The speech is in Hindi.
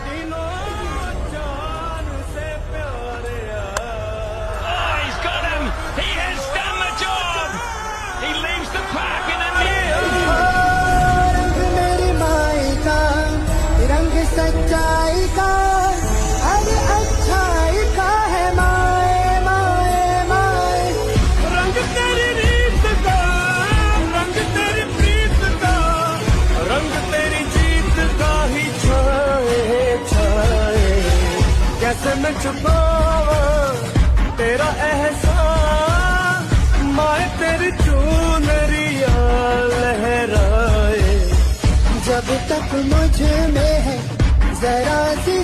तीनों जान से प्यारे Oh, he's got him. He has done the job. He leaves the park in a रंग मेरी माई का, रंग सच्चाई का, अरे अच्छाई का है माए माए माए। रंग तेरी रीत का, रंग तेरी प्रीत का, रंग तेरी जीत का ही छाए छाए। कैसे मैं छुपावा तेरा एहसास, माए तेरी चुनरिया लहराए। जब तक मुझ में है जरा सी